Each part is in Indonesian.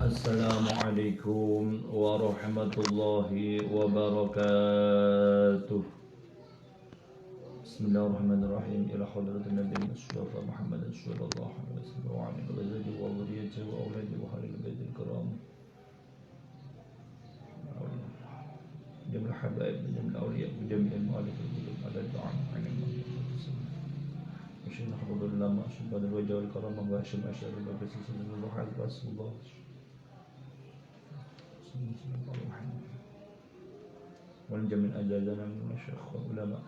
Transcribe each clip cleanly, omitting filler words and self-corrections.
Assalamualaikum warahmatullahi wabarakatuh. Bismillahirrahmanirrahim. Ila hadratin Nabi Mustafa Muhammad sallallahu alaihi wasallam wa ala alihi wa dhurriyyatihi wa auladihi wa ahli baitil kiram. Jamil habaib, jamil awliya, jamil malik, jamil adad da'an, alim. Masya Allah, subhanallah, wajah wal karam, wa asyam asyari, wa basi sallallahu alaihi wasallam. والجميع أجازنا من المشايخ والعلماء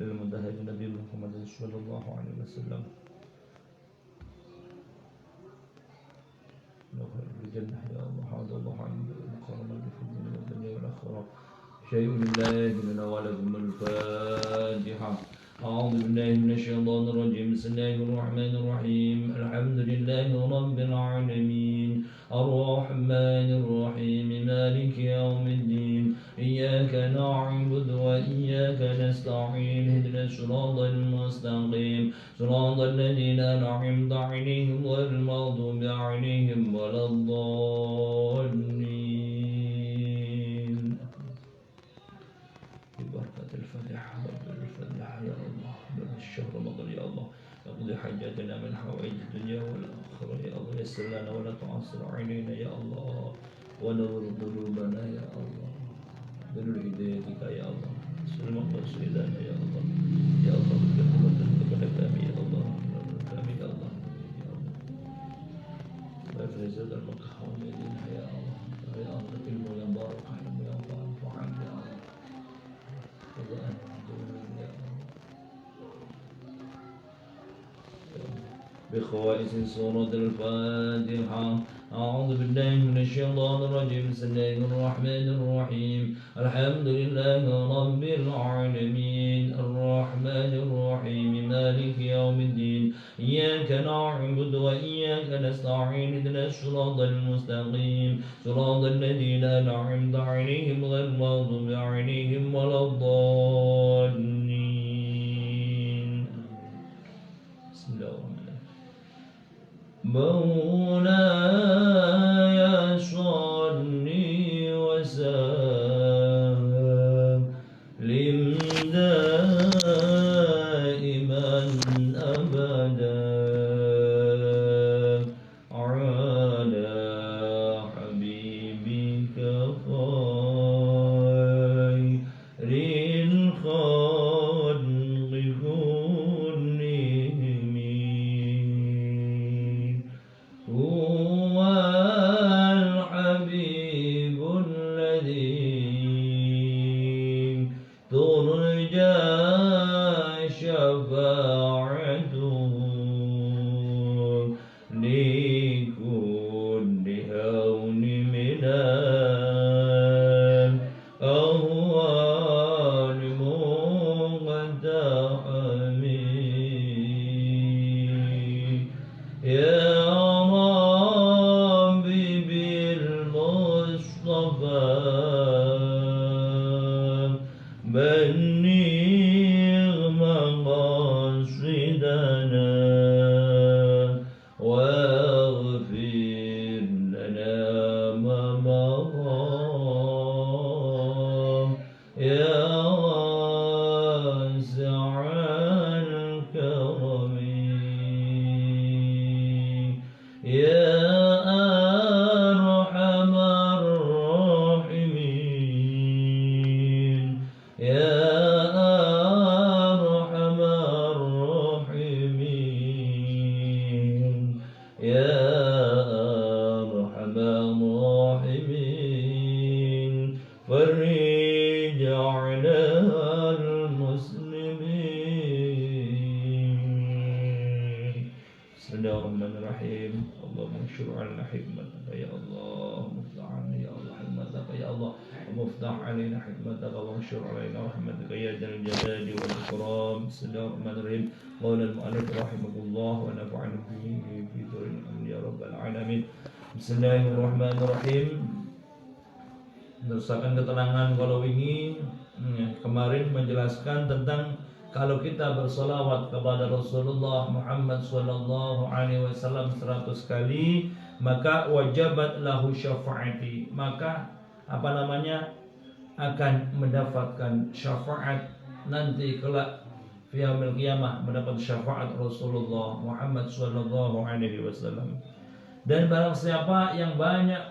للمنتهج النبي محمد صلى الله عليه وسلم الجنة يا الله حمد الله عنه المقارنة في الدنيا والدنيا والآخرة شيء لله لنا ولكم الفاتحة. أعوذ بالله من الشيطان الرجيم. بسم الله الرحمن الرحيم. الحمد لله رب العالمين الرحمن الرحيم مالك يوم الدين إياك نعبد وإياك نستعين اهدنا الصراط المستقيم صراط الذين أنعمت عليهم غير المغضوب عليهم ولا الضالين. ببركة الفاتحة رب الفاتحة يا الله بل الشهر مضى يا الله اقضي حاجاتنا من حوائج الدنيا والآخرة يا الله يسر لنا ولا تعسر علينا يا الله ونور قلوبنا يا الله بنور هدايتك يا الله سلم قصيدنا يا الله يا الله بكرمة kepada kami ya Allah kami ya Allah Faizal al-Maqhamidin ya Allah ya Allah ilmu yang barakah ilmu yang manfaat ya Allah بخوائز سورة الفاتحة. أعوذ بالله من الشيطان الرجيم. بسم الله الرحمن الرحيم. الحمد لله رب العالمين الرحمن الرحيم مالك يوم الدين إياك نعبد وإياك نستعين اهدنا الصراط المستقيم صراط الذين أنعمت عليهم غير المغضوب عليهم ولا الضالين. بسم الله الرحمن الرحيم. مولاي صل وسلم دائما أبدا على حبيبك خير الخلق كلهم هو الحبيب الذي ترجى شفاعته لكل هون من الأهوال مقتحم يا ربي بالمصطفى بلغ مقاصدنا واغفر لنا ما مضى يا واسع الكرم يا أرحم الراحمين يا أرحم الراحمين يا أرحم الراحمين فرج على المسلمين. بسم الله الرحمن الرحيم. اللهم انشر علينا حكمتك يا الله مفتح علينا يا الله حكمتك يا الله ومفتح علينا حكمتك وانشر علينا رحمتك يا ذا الجلال والإكرام. بسم الله الرحمن الرحيم. قال المؤلف رحمه الله ونفعنا به في دور الأمن يا رب العالمين. بسم الله الرحمن الرحيم. Berdasarkan keterangan kalau ini kemarin menjelaskan tentang kalau kita bersolawat kepada Rasulullah Muhammad sallallahu alaihi wasallam 100 kali, maka wajabat lahu syafaati, maka akan mendapatkan syafaat nanti kelak fi yaumil qiyamah, mendapat syafaat Rasulullah Muhammad sallallahu alaihi wasallam. Dan barang siapa yang banyak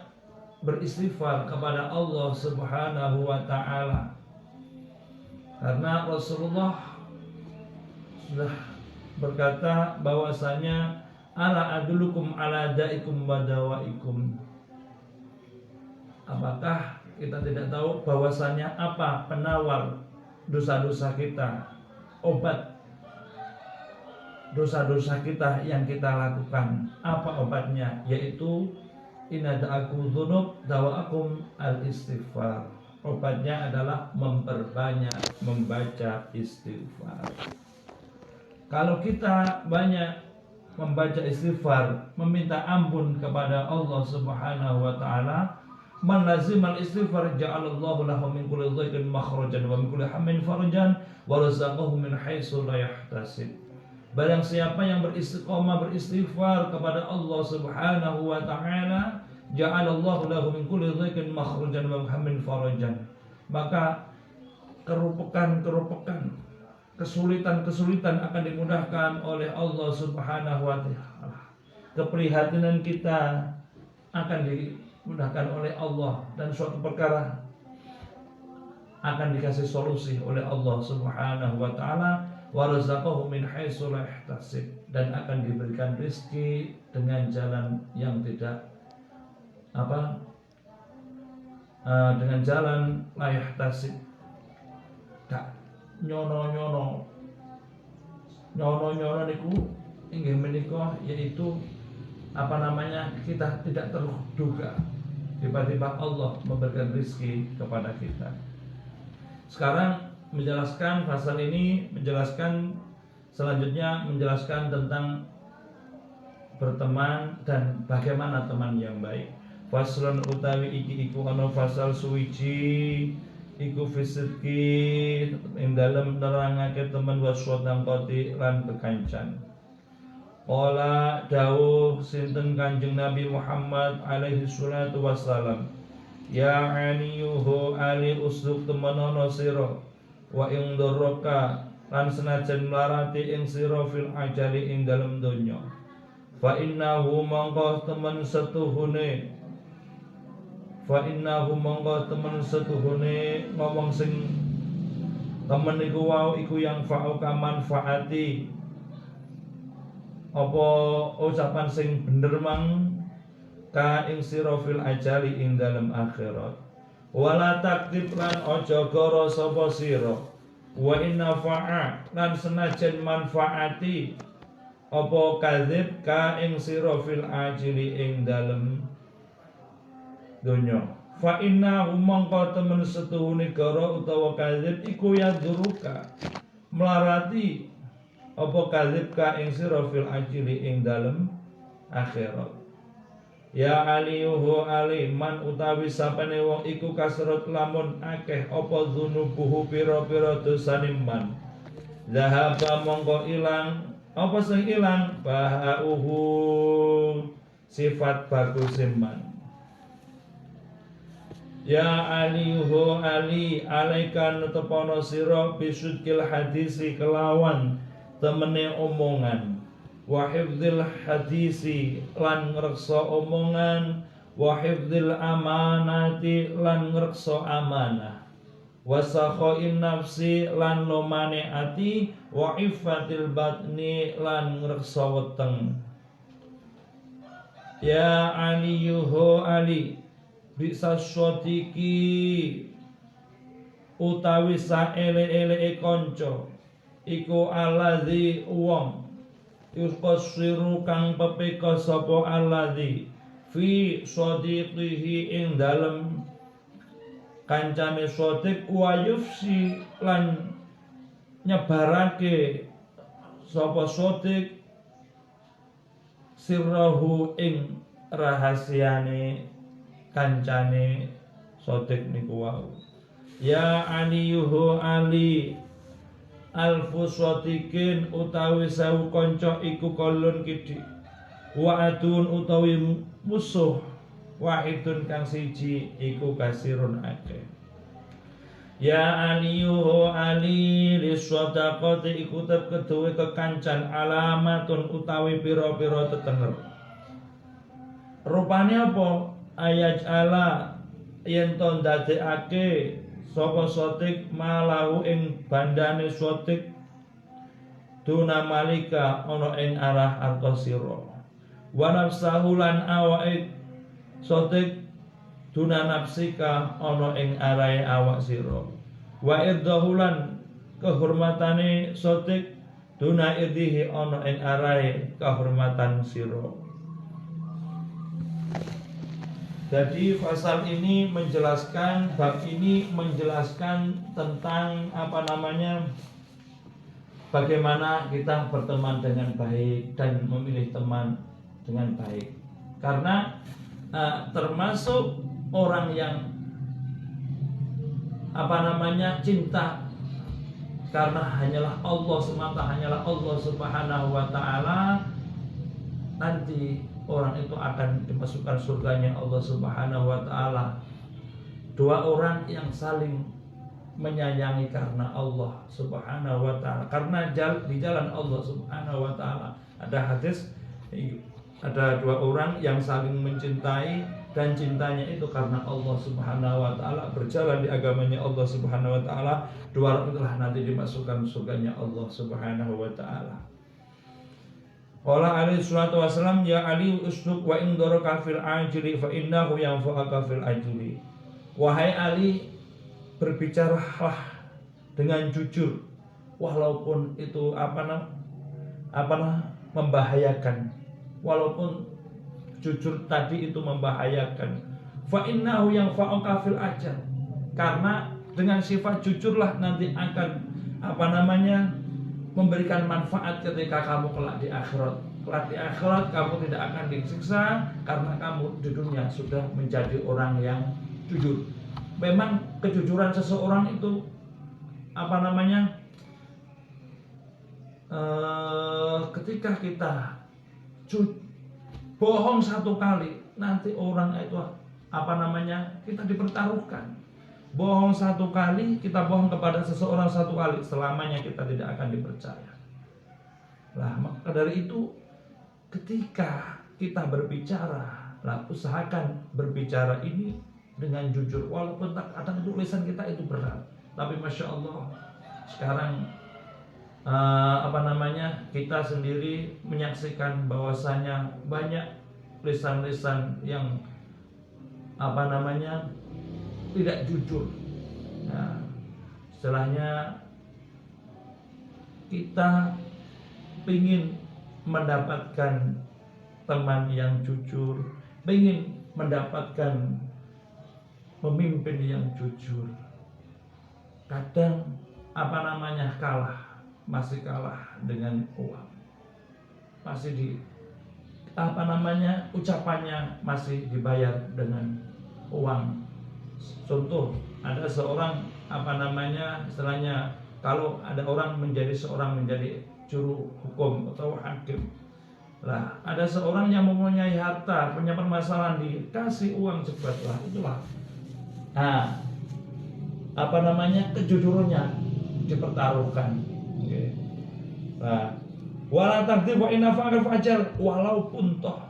beristighfar kepada Allah Subhanahu wa taala, karena Rasulullah sudah berkata bahwasanya ala adulukum ala daikum badawaikum. Apakah kita tidak tahu bahwasanya apa penawar dosa-dosa kita, obat dosa-dosa kita yang kita lakukan? Apa obatnya? Yaitu inada'aku dzunub dawa'akum al-istighfar. Obatnya adalah memperbanyak membaca istighfar. Kalau kita banyak membaca istighfar, meminta ampun kepada Allah Subhanahu wa taala, man lazimal istighfar ja'alallahu lahu min kulli dhaiqin makhrajan wa min kulli hammin farajan wa razaqahu min haitsu la yahtasib. Barang siapa yang beristiqomah beristighfar kepada Allah Subhanahu wa taala, ja'alallahu lahu min kulli dhaiqin makhrajan wa min hammin farajan. Maka kerupukan, kesulitan akan dimudahkan oleh Allah Subhanahu wa taala. Keprihatinan kita akan dimudahkan oleh Allah, dan suatu perkara akan dikasih solusi oleh Allah Subhanahu wa taala, wa razaqahu min haitsu la yahtasib, dan akan diberikan rezeki dengan jalan yang tidak dengan jalan la yahtasib. Nyono niku inggih menika yaitu kita tidak terduga tiba-tiba Allah memberikan rezeki kepada kita. Sekarang menjelaskan pasal ini, selanjutnya menjelaskan tentang berteman dan bagaimana teman yang baik. Faslun utawi iki iku ana fasal suwiji iku fisidki ing dalem nerangake temen waswadang koti lan bekancan. Qala dawuh sinten Kanjeng Nabi Muhammad alaihi salatu wassalam, ya aniyuhu ali usduk temenono sira wa ing dorroka lan senajan melarati ing sira fil ajali ing dalem donya, fa innahu mangko temen setuhune ngomong sing temen iku wau iku yang fa'uka manfaati, apa ucapan sing bener mang ka ing sira fil ajali ing dalem akhirat. Wala taktib lan aja goro sapa sira, wa inna fa'a lan senajan manfaati apa kadzib ka ing sira fil ajili ing dalem donya. Fa inna mongko temen setuhune goro utawa kadzib iku yaduruka melarati apa kadzib ka ing sira fil ajili ing dalem akhirat. Ya aliyuhu ali man utawi sapane wong iku kasrut lamun akeh apa dzunubuhu pira-pira dosane man, zahaba mongko ilang apa sing ilang bahauhu sifat bagus man. Ya aliyuhu ali alaikan tepono sira bisudkil hadisi kelawan temene omongan, wa hifdzil hadisi lan ngreksa omongan, wa hifdzil amanati lan ngreksa amanah, wa sakhain nafsi lan lomane ati, wa iffatil batni lan ngreksa weteng. Ya aliyuhu ali bisa syotiki utawi saele-ele kanca iku alladzi wong yusqasiru kang pepeka sapa alladzi fi shadiqihi ing dalem kancane shadiq wa yufsi lan nyebarake sapa shadiq sirrahu ing rahasiane kancane shadiq niku wau. Ya aliyuhu ali alfu shadiqin utawi sewu kanca iku kolon kidik, wa adun utawi musuh wahidun kang siji iku kasirun akeh. Ya aliyu ali liswadaqati iku tep keduwe kekancan alamatun utawi pira-pira tetenger. Rupane apa? Ayat ala yen to ndadekake sapa sotik malahu ing bandane sotik duna malika ana ing arah artosira. Wa nafsahulan awake sotik duna nafsika ana ing arahe awak sira. Wa iddahulan kehormatane sotik duna idhihi ana ing arahe kehormatan sira. Jadi pasal ini menjelaskan, bab ini menjelaskan tentang bagaimana kita berteman dengan baik dan memilih teman dengan baik. Karena termasuk orang yang cinta karena hanyalah Allah semata, hanyalah Allah Subhanahu wa taala, nanti orang itu akan dimasukkan surganya Allah Subhanahu wa taala. Dua orang yang saling menyayangi karena Allah Subhanahu wa taala, karena di jalan Allah Subhanahu wa taala. Ada hadis, ada dua orang yang saling mencintai dan cintanya itu karena Allah Subhanahu wa taala, berjalan di agamanya Allah Subhanahu wa taala. Dua orang itulah nanti dimasukkan surganya Allah Subhanahu wa taala. Qala alaihi salatu wasalam, ya Ali usduk wa in daraka fil ajli fa innahu yanfa'uka fil ajli. Wahai Ali, berbicaralah dengan jujur walaupun itu membahayakan. Walaupun jujur tadi itu membahayakan. Fa innahu yanfa'uka fil ajal. Karena dengan sifat jujurlah nanti akan memberikan manfaat ketika kamu kelak di akhirat. Kelak di akhirat kamu tidak akan disiksa karena kamu di dunia sudah menjadi orang yang jujur. Memang kejujuran seseorang itu ketika kita bohong satu kali, nanti orang itu kita dipertaruhkan. Bohong satu kali, kita bohong kepada seseorang satu kali, selamanya kita tidak akan dipercaya. Lah, maka dari itu ketika kita berbicara, usahakan berbicara ini dengan jujur. Walaupun kadang tulisan kita itu berat, tapi masya Allah sekarang kita sendiri menyaksikan bahwasanya banyak lisan-lisan yang tidak jujur. Nah, istilahnya kita ingin mendapatkan teman yang jujur, ingin mendapatkan pemimpin yang jujur. Kadang masih kalah dengan uang. Masih ucapannya masih dibayar dengan uang. Contoh, ada seorang istilahnya kalau ada orang menjadi juru hukum atau hakim. Lah, ada seorang yang mempunyai harta, punya permasalahan, dikasih uang cepat lah, itulah. Nah, kejujurannya dipertaruhkan. Oke. Nah, wala takdzib wa inna fa'al fajar, walaupun toh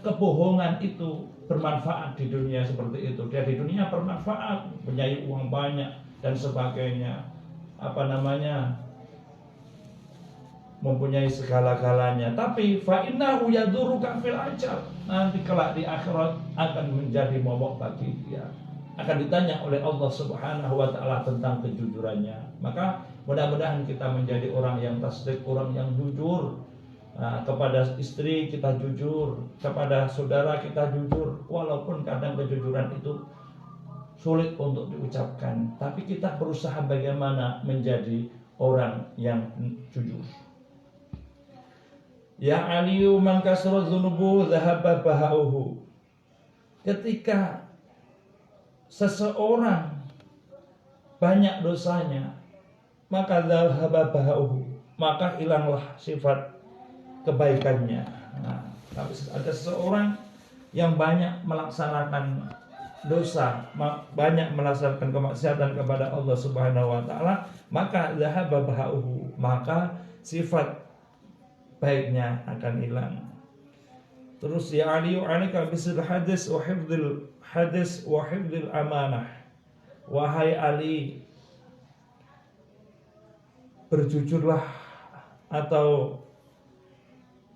kebohongan itu bermanfaat di dunia seperti itu. Dia di dunia bermanfaat, punya uang banyak dan sebagainya. Mempunyai segala-galanya. Tapi fa innahu yadurruka fil ajal. Nanti kelak di akhirat akan menjadi momok bagi dia. Akan ditanya oleh Allah Subhanahu wa taala tentang kejujurannya. Maka mudah-mudahan kita menjadi orang yang tasdik, orang yang jujur. Nah, kepada istri kita jujur, kepada saudara kita jujur, walaupun kadang kejujuran itu sulit untuk diucapkan, tapi kita berusaha bagaimana menjadi orang yang jujur. Ya aliyu man kasra dzunubu dhahaba bahauhu. Ketika seseorang banyak dosanya, maka dhahaba bahauhu, maka hilanglah sifat kebaikannya. Nah, tapi ada seseorang yang banyak melaksanakan dosa, banyak melaksanakan kemaksiatan kepada Allah Subhanahu wa taala, maka dhahaba bahauhu, maka sifat baiknya akan hilang. Terus ya Ali alaika bisil hadis wa hifdzil amanah. Wahai Ali, berjujurlah, atau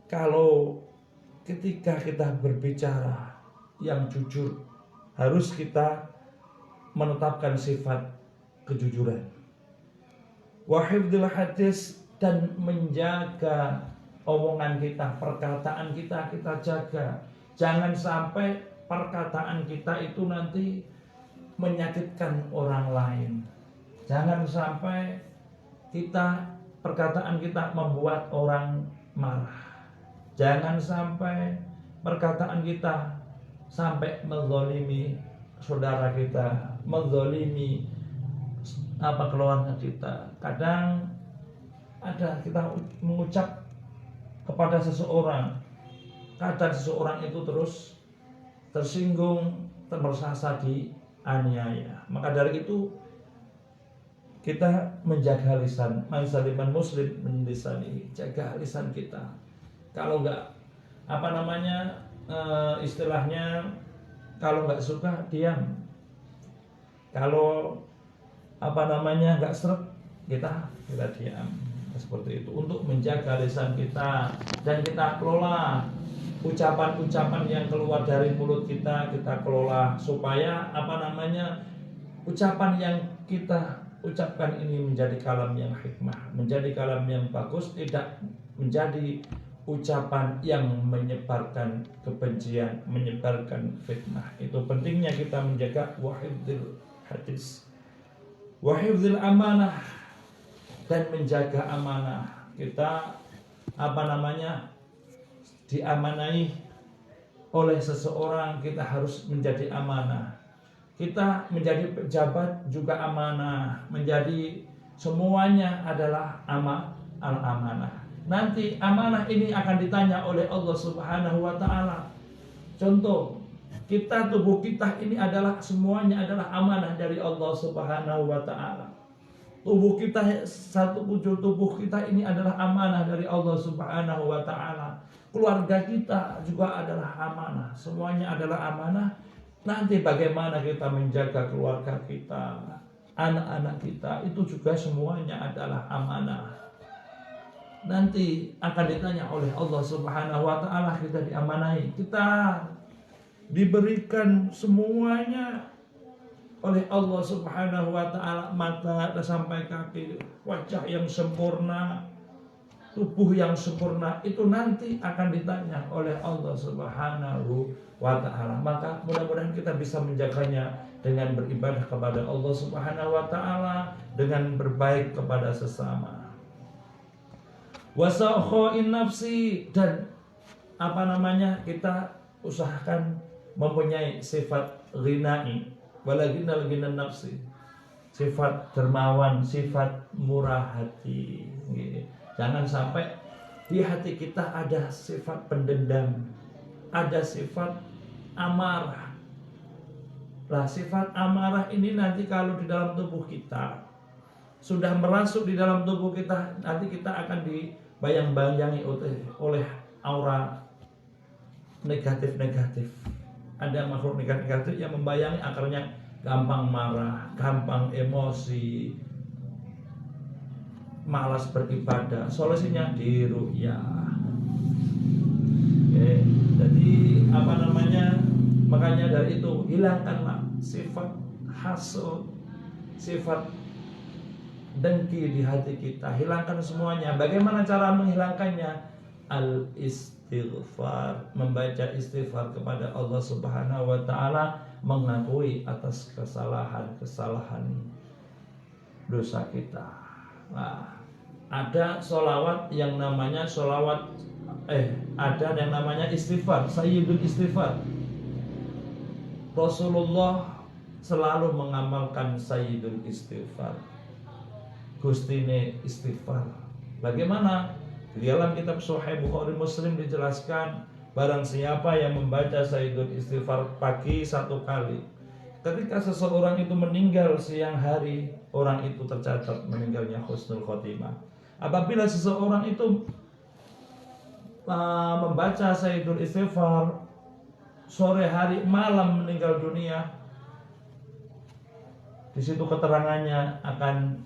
kalau ketika kita berbicara yang jujur, harus kita menetapkan sifat kejujuran. Wa hifdzil hadis, dan menjaga omongan kita, perkataan kita jaga. Jangan sampai perkataan kita itu nanti menyakitkan orang lain. Jangan sampai perkataan kita membuat orang marah. Jangan sampai perkataan kita sampai menzalimi saudara kita, menzalimi keluarga kita. Kadang ada kita mengucap kepada seseorang, kadang seseorang itu terus tersinggung, merasa dianiaya. Maka dari itu kita menjaga lisan, mansaliman muslim menlisani, jaga lisan kita. Kalau enggak istilahnya, kalau enggak suka diam. Kalau enggak seret, kita diam. Seperti itu, untuk menjaga lisan kita, dan kita kelola ucapan-ucapan yang keluar dari mulut kita kelola supaya ucapan yang kita ucapkan ini menjadi kalam yang hikmah, menjadi kalam yang bagus, tidak menjadi ucapan yang menyebarkan kebencian, menyebarkan fitnah. Itu pentingnya kita menjaga wahifdzil hadis, wahifdzil amanah, dan menjaga amanah. Kita diamanai oleh seseorang, kita harus menjadi amanah. Kita menjadi pejabat juga amanah, menjadi semuanya adalah amanah. Nanti amanah ini akan ditanya oleh Allah Subhanahu wa taala. Contoh, tubuh kita ini semuanya adalah amanah dari Allah Subhanahu wa taala. Tubuh kita, satu ujung tubuh kita ini adalah amanah dari Allah Subhanahu wa taala. Keluarga kita juga adalah amanah. Semuanya adalah amanah. Nanti bagaimana kita menjaga keluarga kita, anak-anak kita, itu juga semuanya adalah amanah. Nanti akan ditanya oleh Allah Subhanahu wa taala, kita diamanai. Kita diberikan semuanya oleh Allah Subhanahu wa taala, mata sampai kaki, wajah yang sempurna, tubuh yang sempurna, itu nanti akan ditanya oleh Allah Subhanahu wa taala. Maka mudah-mudahan kita bisa menjaganya dengan beribadah kepada Allah Subhanahu wa taala, dengan berbaik kepada sesama. Wasakhain nafsi, dan kita usahakan mempunyai sifat ghina'i, walaginal ginan nafsi, sifat dermawan, sifat murah hati. Jangan sampai di hati kita ada sifat pendendam, ada sifat amarah. Nah, sifat amarah ini nanti kalau di dalam tubuh kita sudah merasuk di dalam tubuh kita, nanti kita akan dibayang-bayangi oleh aura negatif-negatif. Ada makhluk negatif yang membayangi, akarnya gampang marah, gampang emosi, malas beribadah. Solusinya diruqyah. Jadi makanya dari itu hilangkanlah sifat hasud, sifat dengki di hati kita. Hilangkan semuanya. Bagaimana cara menghilangkannya? Al-istighfar, membaca istighfar kepada Allah Subhanahu wa taala, mengakui atas kesalahan dosa kita. Nah, ada sholawat yang namanya ada yang namanya istighfar, sayyidul istighfar. Rasulullah selalu mengamalkan sayyidul istighfar, gustine istighfar. Bagaimana? Di dalam kitab Sahih Bukhari Muslim dijelaskan, barang siapa yang membaca Sayyidul Istighfar pagi 1 kali, ketika seseorang itu meninggal siang hari, orang itu tercatat meninggalnya husnul khotimah. Apabila seseorang itu membaca Sayyidul Istighfar sore hari malam meninggal dunia, di situ keterangannya akan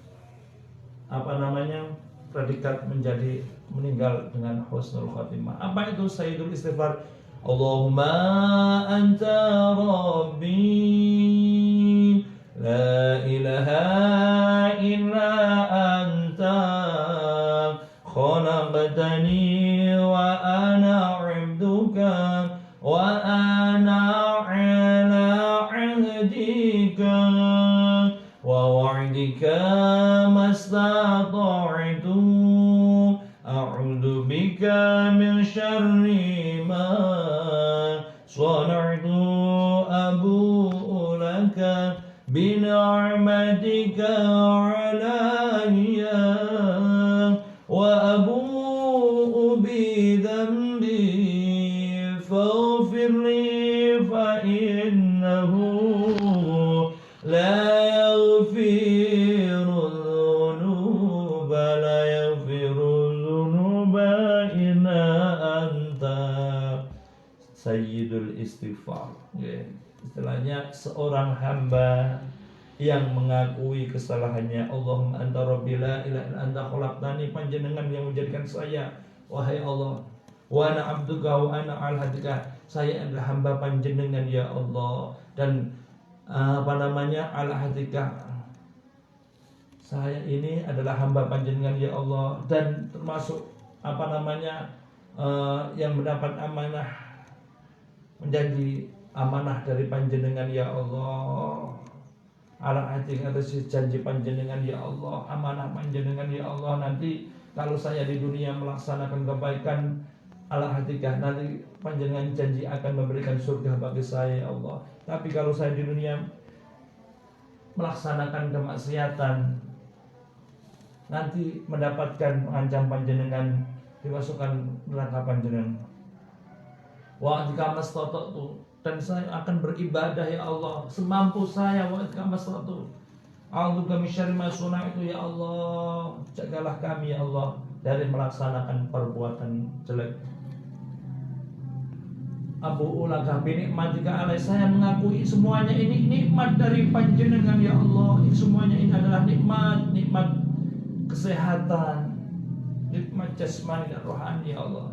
predikat menjadi meninggal dengan husnul khotimah. Apa itu Sayyidul Istighfar? Allahumma anta rabbi la ilaha illa anta khalaqtani wa ana 'abduka wa ana 'ala 'ahdika wa wa'dika mastata'tu a'udzu bika min syarri ma sana'tu abu'u laka bi ni'matika 'alayya wa abu'u bi dhanbi faghfir li fa innahu la yaghfiru dhunuba la yaghfiru dhunuba illa anta. Sayyidul Istighfar, istilahnya seorang hamba yang mengakui kesalahannya. Allahumma anta rabbi la ilaha illa anta khalaqtani, panjenengan yang menjadikan saya, wahai Allah, wa ana abduka wa ana al hadika, saya adalah hamba panjenengan ya Allah, dan al hadika, saya ini adalah hamba panjenengan ya Allah, dan termasuk yang mendapat amanah, menjadi amanah dari panjenengan ya Allah. Ala hati atas janji panjenengan ya Allah, amanah panjenengan ya Allah. Nanti kalau saya di dunia melaksanakan kebaikan, ala hatikah, nanti panjenengan janji akan memberikan surga bagi saya ya Allah. Tapi kalau saya di dunia melaksanakan kemaksiatan, nanti mendapatkan mengancam panjenengan, dimasukkan neraka panjenengan. Wa jika mastata'tu, dan saya akan beribadah ya Allah semampu saya. Wa jika mastata'tu a'udzuka min syarri ma sana'tu, ya Allah, jagalah kami ya Allah dari melaksanakan perbuatan jelek. Abu ulaka bi nikmatika alai, saya mengakui semuanya ini nikmat dari panjenengan ya Allah. Semuanya ini adalah nikmat kesehatan, nikmat jasmani dan rohani ya Allah.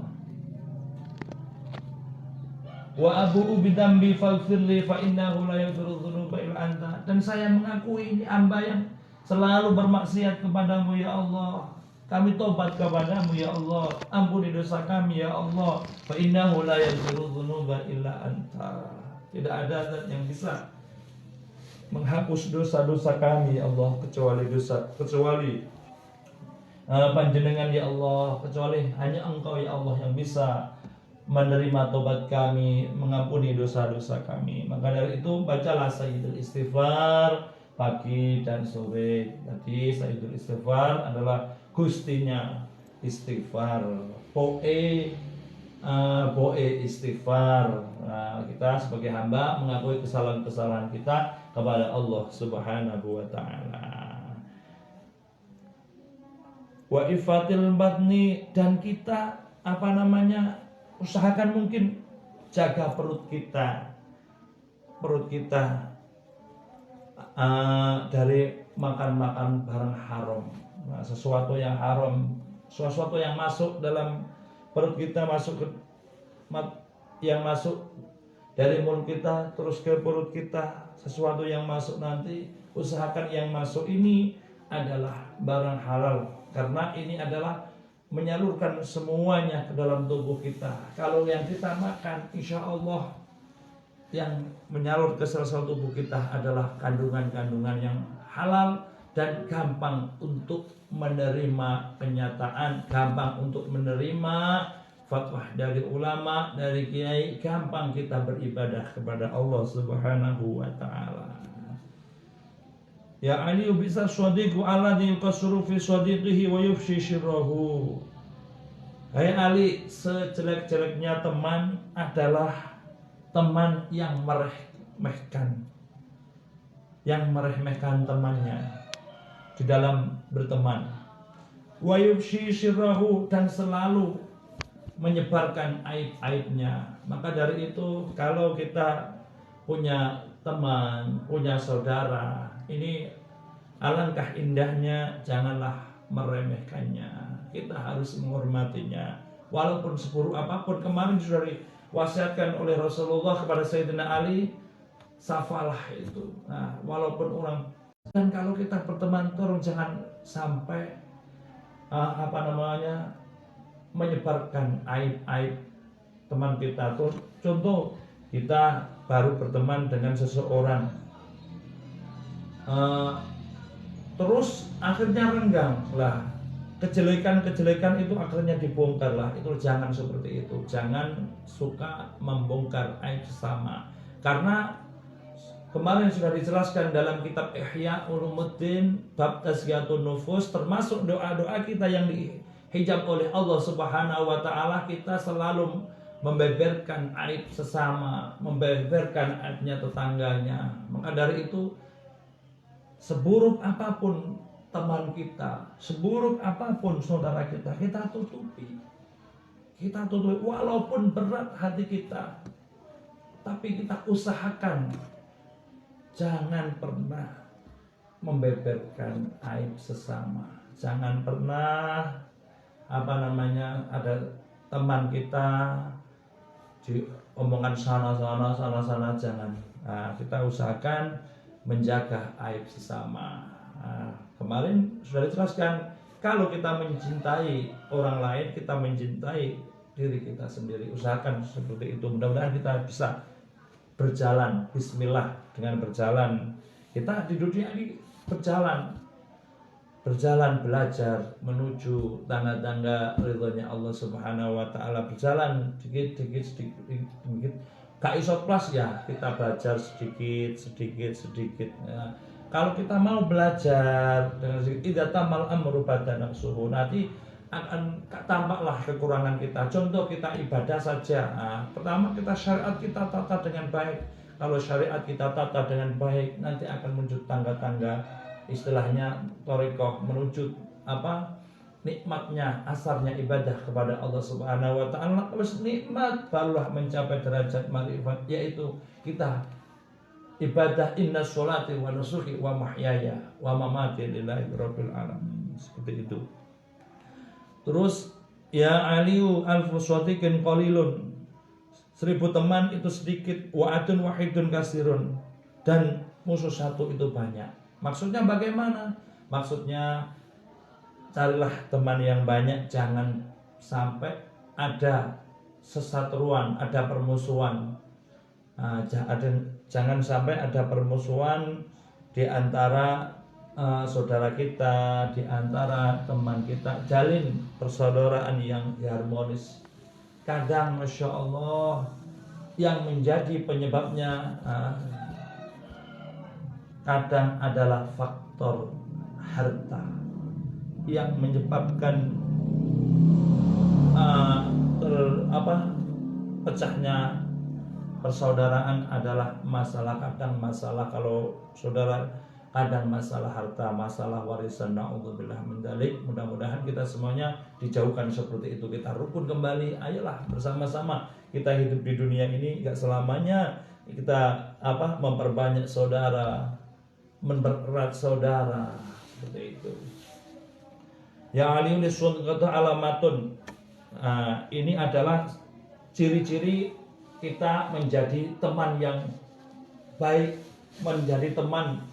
Wa abu'u bidambi faghfirli fa innahu la yaghfiru dzunuba illa anta, dan saya mengakui ini hamba yang selalu bermaksiat kepadamu ya Allah. Kami tobat kepadamu ya Allah, ampuni dosa kami ya Allah. Fa innahu la yaghfiru dzunuba illa anta, tidak ada zat yang bisa menghapus dosa-dosa kami ya Allah kecuali panjenengan ya Allah, kecuali hanya Engkau ya Allah yang bisa menerima tobat kami, mengampuni dosa-dosa kami. Maka dari itu bacalah Sayyidul Istighfar pagi dan sore. Jadi Sayyidul Istighfar adalah gustinya istighfar, poe istighfar. Nah, kita sebagai hamba mengakui kesalahan-kesalahan kita kepada Allah Subhanahu wa taala. Wa ifatil batni, dan kita usahakan mungkin jaga perut kita dari makan barang haram. Nah, sesuatu yang haram, sesuatu yang masuk dalam perut kita, yang masuk dari mulut kita terus ke perut kita, sesuatu yang masuk nanti, usahakan yang masuk ini adalah barang halal, karena ini adalah menyalurkan semuanya ke dalam tubuh kita. Kalau yang kita makan, insya Allah yang menyalur ke sel-sel tubuh kita adalah kandungan-kandungan yang halal dan gampang untuk menerima kenyataan, gampang untuk menerima fatwa dari ulama, dari kiai, gampang kita beribadah kepada Allah Subhanahu wa taala. Ya Ali bisa shadiqu alladhi yuqassiru fi shadiqihi wa yufshi shirrahu. Hai Ali, sejelek-jeleknya teman adalah teman yang meremehkan temannya di dalam berteman. Wa yubshi syirrahu, dan selalu menyebarkan aib-aibnya. Maka dari itu, kalau kita punya teman, punya saudara, ini alangkah indahnya janganlah meremehkannya. Kita harus menghormatinya walaupun seburuk apapun. Kemarin sudah diwasiatkan oleh Rasulullah kepada Sayyidina Ali, safalah itu. Nah, walaupun orang, dan kalau kita berteman, tolong jangan sampai menyebarkan aib-aib teman kita. Contoh, kita baru berteman dengan seseorang, terus akhirnya renggang lah, kejelekan itu akhirnya dibongkar lah. Itu jangan seperti itu. Jangan suka membongkar aib sesama, karena kemarin sudah dijelaskan dalam kitab Ihya Ulumuddin bab tazkiyatun nufus, termasuk doa-doa kita yang dihijab oleh Allah Subhanahu wa taala. Kita selalu membeberkan aib sesama, membeberkan aibnya tetangganya. Maka dari itu, seburuk apapun teman kita, seburuk apapun saudara kita, kita tutupi. Walaupun berat hati kita, tapi kita usahakan jangan pernah membeberkan aib sesama. Jangan pernah ada teman kita diomongan sana, jangan. Nah, kita usahakan menjaga aib sesama. Kemarin sudah dijelaskan, kalau kita mencintai orang lain, kita mencintai diri kita sendiri. Usahakan seperti itu. Mudah-mudahan kita bisa berjalan, bismillah, dengan berjalan. Kita di dunia ini berjalan belajar menuju tangga-tangga ridhonya Allah Subhanahu wa taala. Berjalan sedikit. Gak iso plus ya, kita belajar sedikit ya. Kalau kita mau belajar dengan sedikit, idza tamal amru badana suhu, nanti akan tampaklah kekurangan kita. Contoh, kita ibadah saja. Pertama, kita syariat kita tata dengan baik. Kalau syariat kita tata dengan baik, nanti akan muncul tangga-tangga, istilahnya thariqah, menuju nikmatnya, asarnya ibadah kepada Allah Subhanahu wa taala. Terus nikmat barulah mencapai derajat ma'rifat, yaitu kita ibadah, inna sholati wa nusuki wa mahyaya wa mamati lillahi rabbil alamin. Seperti itu. Terus, ya aliyu alfu swatikin qalilun, 1000 teman itu sedikit, wa adun wahidun kasirun, dan musuh satu itu banyak. Maksudnya bagaimana? Maksudnya carilah teman yang banyak, jangan sampai ada sesateruan, ada permusuhan. Jangan sampai ada permusuhan di antara saudara kita, di antara teman kita. Jalin persaudaraan yang harmonis. Kadang Masya Allah, yang menjadi penyebabnya kadang adalah faktor harta yang menyebabkan pecahnya persaudaraan adalah kalau saudara, kadang masalah harta, masalah warisan, na'udzubillah min dzalik. Mudah-mudahan kita semuanya dijauhkan seperti itu. Kita rukun kembali, ayolah bersama-sama kita hidup di dunia ini. Gak selamanya kita memperbanyak saudara, mempererat saudara, seperti itu. Ya aliun kata alamatun. Ini adalah ciri-ciri kita menjadi teman yang baik, menjadi teman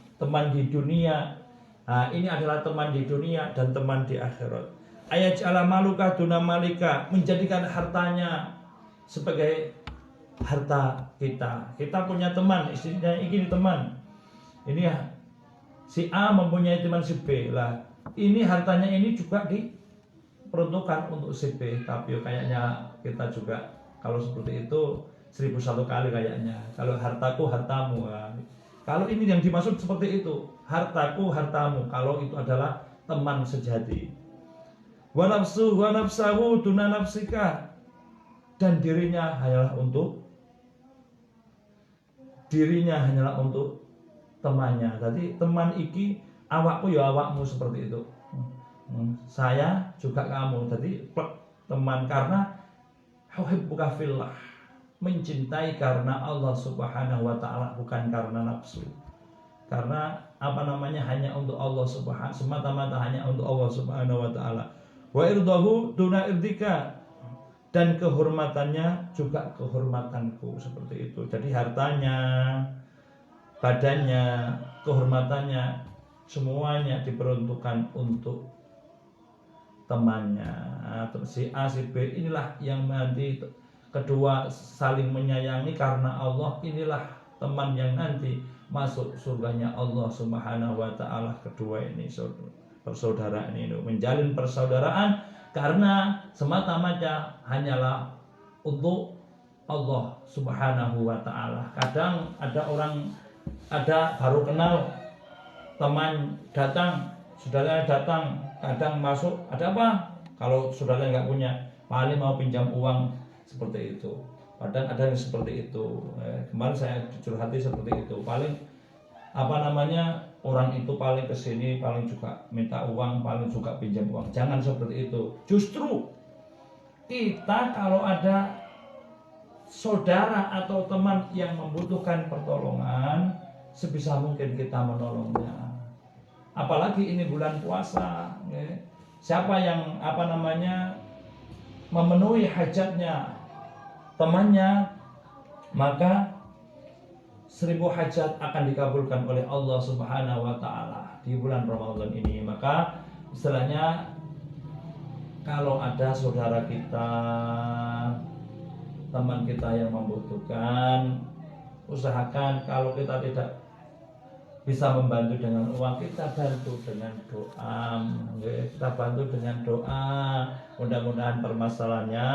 di dunia. Ini adalah teman di dunia dan teman di akhirat. Ayat ala maluka duna malika, menjadikan hartanya sebagai harta kita. Kita punya teman, istrinya ini teman. Ini ya, si A mempunyai teman si B lah. Ini hartanya ini juga diperuntukkan untuk si B. Tapi kayaknya kita juga kalau seperti itu 1001 kali kayaknya. Kalau hartaku hartamu. Kalau ini yang dimaksud seperti itu, hartaku hartamu. Kalau itu adalah teman sejati. wa nafsahu duna nafsika, dan dirinya hanyalah untuk temannya. Jadi teman iki awakku ya awakmu, seperti itu. Saya juga kamu. Jadi teman karena uhibbuka fillah, mencintai karena Allah Subhanahu wa taala, bukan karena nafsu. Karena hanya untuk Allah Subhanahu, semata-mata hanya untuk Allah Subhanahu wa taala. Wa irdahu duna irdika, dan kehormatannya juga kehormatanku, seperti itu. Jadi hartanya, badannya, kehormatannya, semuanya diperuntukkan untuk temannya. Si A, si B, inilah yang nanti kedua saling menyayangi karena Allah. Inilah teman yang nanti masuk surganya Allah Subhanahu wa taala. Kedua ini persaudaraan ini, menjalin persaudaraan karena semata-mata hanyalah untuk Allah Subhanahu wa taala. Kadang ada baru kenal, teman datang, saudaranya datang, kadang masuk, ada apa? Kalau saudaranya nggak punya, paling mau pinjam uang, seperti itu. Kadang ada yang seperti itu. Kemarin saya curhati seperti itu. Paling orang itu paling kesini, paling juga minta uang, paling juga pinjam uang. Jangan seperti itu. Justru kita kalau ada saudara atau teman yang membutuhkan pertolongan, sebisa mungkin kita menolongnya. Apalagi ini bulan puasa, siapa yang memenuhi hajatnya temannya, maka 1000 hajat akan dikabulkan oleh Allah Subhanahu wa taala di bulan Ramadan ini. Maka istilahnya, kalau ada saudara kita, teman kita yang membutuhkan, usahakan kalau kita tidak bisa membantu dengan uang, kita bantu dengan doa. Kita bantu dengan doa. Mudah-mudahan permasalahannya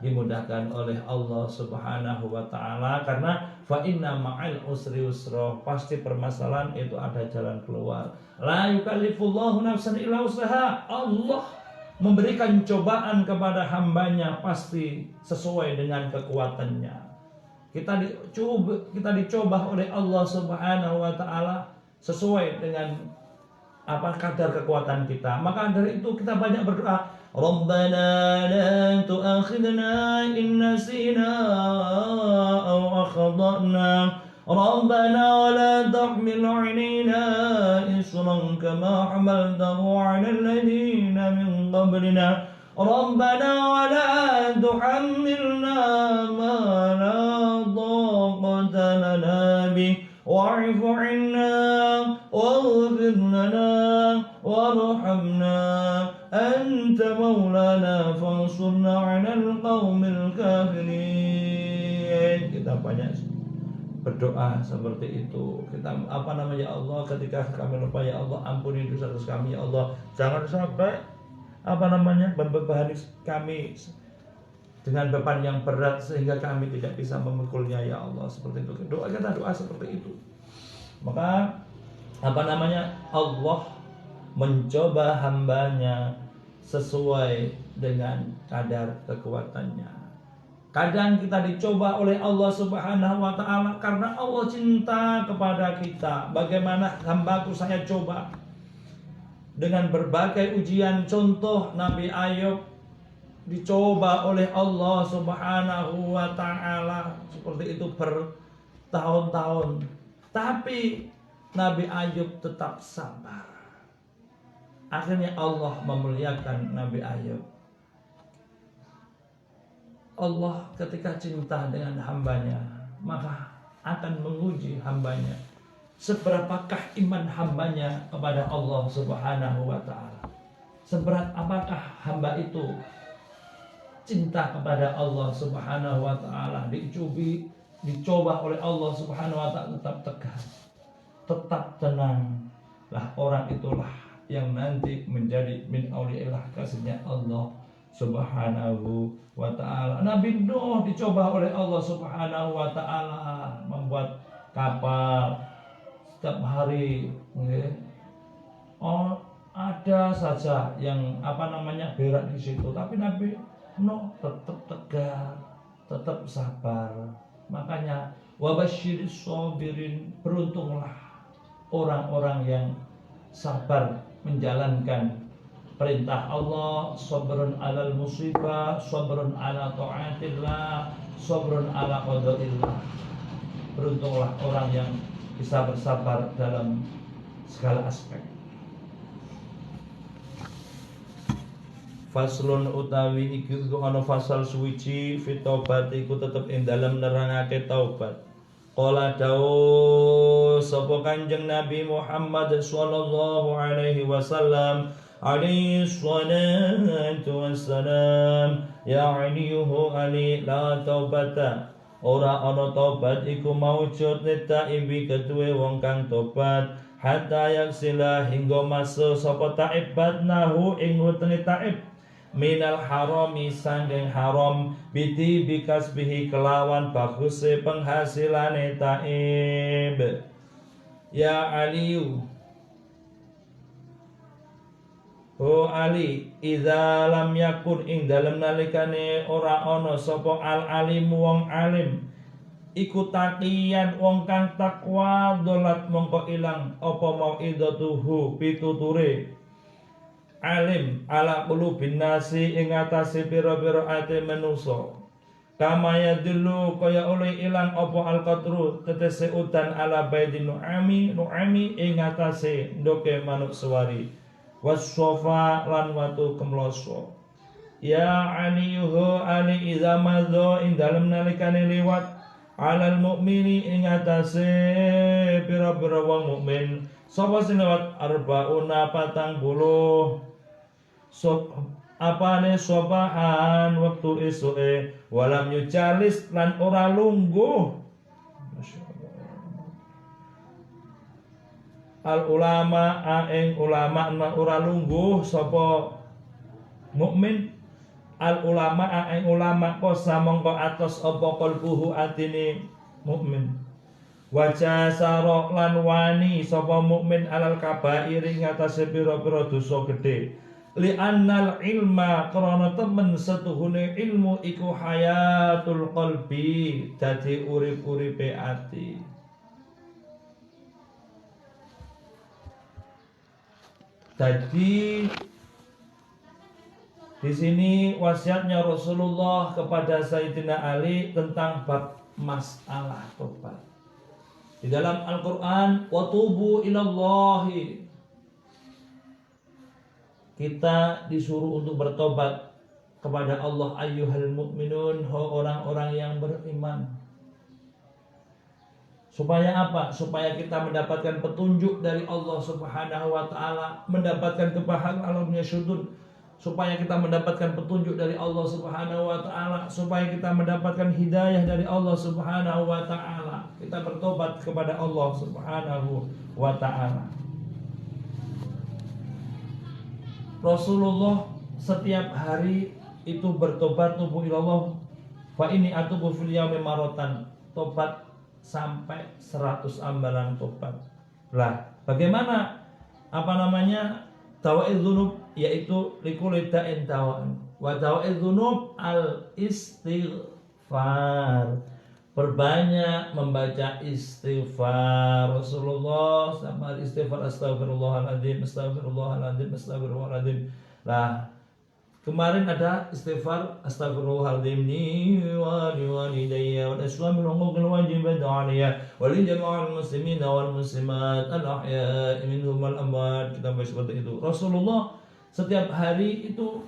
dimudahkan oleh Allah Subhanahu wa taala, karena fa inna ma'al usri yusra, pasti permasalahan itu ada jalan keluar. La yukallifullahu nafsan illa usaha. Allah memberikan cobaan kepada hambanya pasti sesuai dengan kekuatannya. Kita dicoba oleh Allah Subhanahu wa taala sesuai dengan kadar kekuatan kita. Maka dari itu kita banyak berdoa, Rabbana la tu'akhidna in nasina aw akhtana, Rabbana wa la tahmil 'alaina isran kama hamaltahu 'ala alladhina min qablina, Rabbana wa la tuhammilna ma la taqata lana bih, wa'fu 'anna waghfir lana warhamna anta maulana fansurna 'alal qaumil kafirin. Kita banyak berdoa seperti itu. Kita ya Allah, ketika kami lupa, ya Allah ampuni dosa-dosa kami, ya Allah. Jangan sampai membebani kami dengan beban yang berat sehingga kami tidak bisa memikulnya, ya Allah. Seperti itu. Kita doa seperti itu. Maka Allah mencoba hambanya sesuai dengan kadar kekuatannya. Kadang kita dicoba oleh Allah Subhanahu wa taala karena Allah cinta kepada kita. Bagaimana hambaku saya coba dengan berbagai ujian. Contoh Nabi Ayub dicoba oleh Allah Subhanahu wa taala seperti itu bertahun-tahun. Tapi Nabi Ayub tetap sabar. Akhirnya Allah memuliakan Nabi Ayub. Allah ketika cinta dengan hambanya, maka akan menguji hambanya. Seberapakah iman hambanya kepada Allah Subhanahu wa ta'ala? Seberat apakah hamba itu cinta kepada Allah Subhanahu wa ta'ala? Dicoba oleh Allah Subhanahu wa ta'ala, tetap tegar, tetap tenang. Orang itulah yang nanti menjadi min auliillah, kasihnya Allah Subhanahu wa ta'ala. Nabi Nuh dicoba oleh Allah Subhanahu wa ta'ala, membuat kapal setiap hari. ada saja yang berak di situ, tapi Nabi tetap tegar, tetap sabar. Makanya wabasyiris sabirin, beruntunglah orang-orang yang sabar menjalankan perintah Allah, sabrun alal musibah, sabrun ala taatillah, sabrun ala qadaillah. Beruntunglah orang yang bisa bersabar dalam segala aspek. Faslun utawi iki ana fasal suwiji fi taubat iku tetep ing dalem nerangake taubat. Qala dawu sapa Kanjeng Nabi Muhammad sallallahu alaihi wasallam alaihi salatu wassalam ya'niyuhu ali la taubata. Ora ana taubat iku maujud nitaibi keduwe wong kang tobat hatta yaksila hingga masa sapa taibat nahu ing wetenge taib minal harami sanging haram biti bikasbihi kelawan baguse penghasilane taib. Ya Aliyu, O Ali, idza lam yakun ing dalem nalikane ora ana sapa al alim wong alim iku taqiyan wong kang takwa dolat mongko ilang apa mau idatuhu pituture alim ala qulubin nasi ing atase pira-pira ate manusa kama dulu kaya oleh ilang apa al-qatru tetese udan ala baidin nuami ing atase ndoke manuk suwari wassofa lan watu kemloso. Ya aniyuhu ali iza madho ing dalem nalikane liwat alal mukmini ing atase pira-pira wong mukmin sapa sing lewat arbauna 40 apane sobahan waktu esuke walam yujalis lan ora lungguh. Al ulama aeng ulama na ora lungguh sapa mukmin. Al ulama aeng ulama kosa mongko atos apa qalbuhu atine mukmin. Wajah sarok lan wani sapa mukmin alal kabair ing atase pira-pira dosa gedhe. Li annal ilma krana temen setuhune ilmu iku hayatul qalbi dadi urip-uripe ati. Jadi di sini wasiatnya Rasulullah kepada Sayyidina Ali tentang bab masalah tobat. Di dalam Al-Qur'an wa tubu ilallahi, kita disuruh untuk bertobat kepada Allah ayyuhal mu'minun, orang-orang yang beriman. Supaya apa? Supaya kita mendapatkan petunjuk dari Allah Subhanahu wa taala, mendapatkan kebahagiaan alamnya syudud. Supaya kita mendapatkan petunjuk dari Allah Subhanahu wa taala, supaya kita mendapatkan hidayah dari Allah Subhanahu wa taala. Kita bertobat kepada Allah Subhanahu wa taala. Rasulullah setiap hari itu bertobat tubuh ilallah. Fa ini atubu fil yaumi maratan, tobat sampai 100 amalan tobat. Lah, bagaimana tawa'idz dzunub, yaitu likulli da'in dawa'an. Wa tawa'idz dzunub al istighfar. Perbanyak membaca istighfar. Rasulullah sama istighfar astagfirullahaladzim, astagfirullahaladzim, astagfirullahaladzim. Nah, kemarin ada istighfar astagfirullahaladzim ni wa liwalidayya wal aslamil huquqil wajibat 'alayya wa li jama'il muslimin wal muslimat al ahya'i minhum wal amwat. Kita bahas seperti itu. Rasulullah setiap hari itu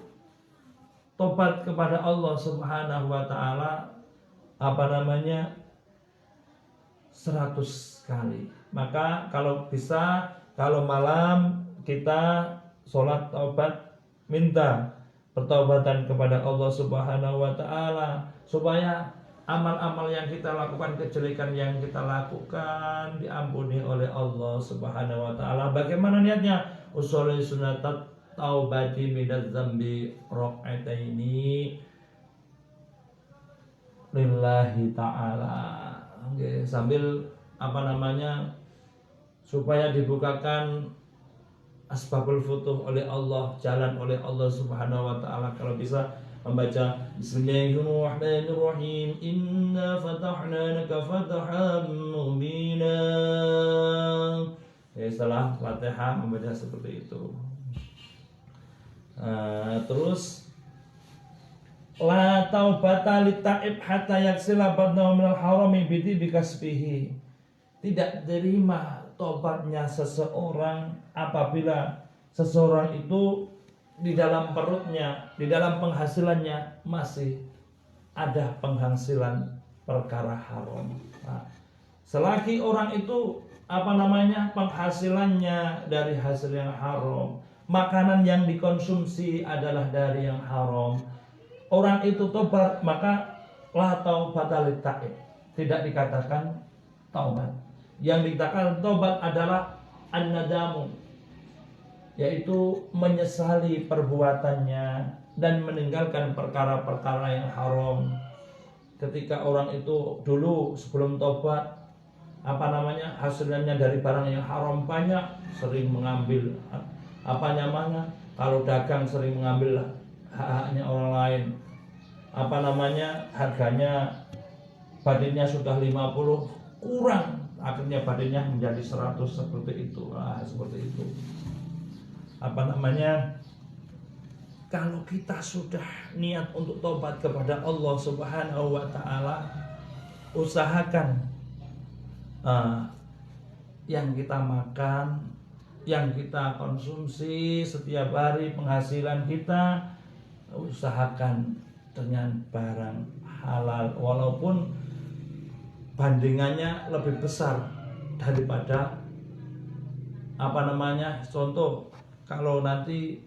tobat kepada Allah Subhanahu wa taala 100 kali. Maka kalau bisa, kalau malam kita sholat taubat, minta pertobatan kepada Allah Subhanahu wa taala supaya amal-amal yang kita lakukan, kejelekan yang kita lakukan diampuni oleh Allah Subhanahu wa taala. Bagaimana niatnya? Usolli sunatat taubati minadz dzambi raq'ataini lillahi ta'ala. Okay. Sambil supaya dibukakan asbabul futuh oleh Allah, jalan oleh Allah Subhanahu wa taala. Kalau bisa membaca Bismillahirrahmanirrahim, inna fatahna laka fathan mubina. Ya, setelah Fatihah membaca seperti itu. Terus la taubata lita'ib hatta yaksila badnahu minal harami bikasbihi. Tidak terima tobatnya seseorang apabila seseorang itu di dalam perutnya, di dalam penghasilannya masih ada penghasilan perkara haram. Nah, selagi orang itu penghasilannya dari hasil yang haram, makanan yang dikonsumsi adalah dari yang haram, orang itu tobat, maka la taubata lita'ib, tidak dikatakan taubat. Yang dikatakan taubat adalah an-nadamu, yaitu menyesali perbuatannya dan meninggalkan perkara-perkara yang haram. Ketika orang itu dulu sebelum taubat hasilnya dari barang yang haram banyak, sering mengambil kalau dagang sering mengambil haknya orang lain, harganya badinnya sudah 50 kurang, akhirnya badinnya menjadi 100 seperti itu. Seperti itu. Kalau kita sudah niat untuk tobat kepada Allah Subhanahu wa taala, usahakan yang kita makan, yang kita konsumsi setiap hari, penghasilan kita usahakan dengan barang halal, walaupun bandingannya lebih besar daripada contoh, kalau nanti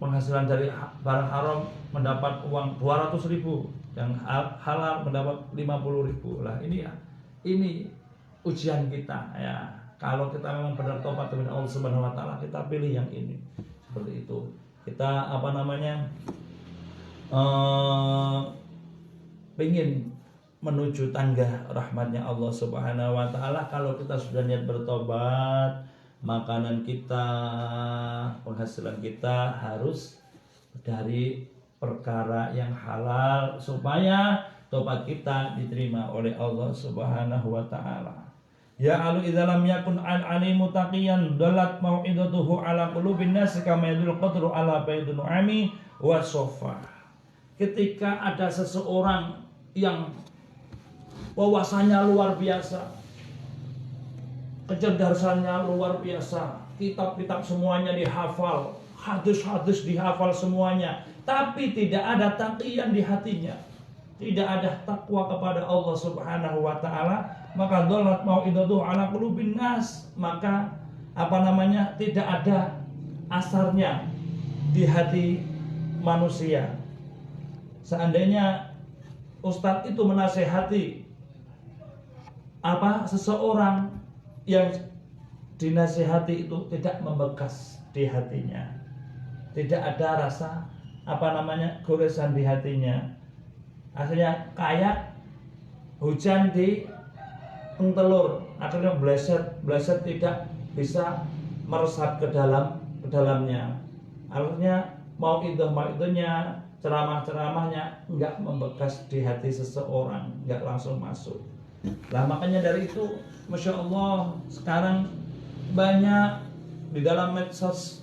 penghasilan dari barang haram mendapat uang 200.000, yang halal mendapat 50.000. Lah ini ujian kita ya. Kalau kita memang benar tobat kepada Allah Subhanahu wa taala, kita pilih yang ini. Seperti itu. Kita pengen menuju tangga rahmatnya Allah Subhanahu wa taala. Kalau kita sudah niat bertobat, makanan kita, penghasilan kita harus dari perkara yang halal supaya tobat kita diterima oleh Allah Subhanahu wa taala. Ya alu idza lam yakun alimu taqiyan dalat mau'idatuhu ala qulubin nas kama yadul qadru ala baydun ami wa sofa. Ketika ada seseorang yang wawasannya luar biasa, kecerdasannya luar biasa, kitab-kitab semuanya dihafal, hadis-hadis dihafal semuanya, tapi tidak ada taqiyan di hatinya, tidak ada takwa kepada Allah Subhanahu wa taala, maka dhalat mau'idatuhu ala qulubin nas, maka tidak ada asarnya di hati manusia. Seandainya ustadz itu menasehati seseorang yang dinasihati itu tidak membekas di hatinya, tidak ada rasa goresan di hatinya, akhirnya kayak hujan di pentelur, akhirnya bleset tidak bisa meresap ke dalamnya, akhirnya mau'idahnya, ceramahnya enggak membekas di hati seseorang, enggak langsung masuk. Lah makanya dari itu, Masya Allah, sekarang banyak di dalam medsos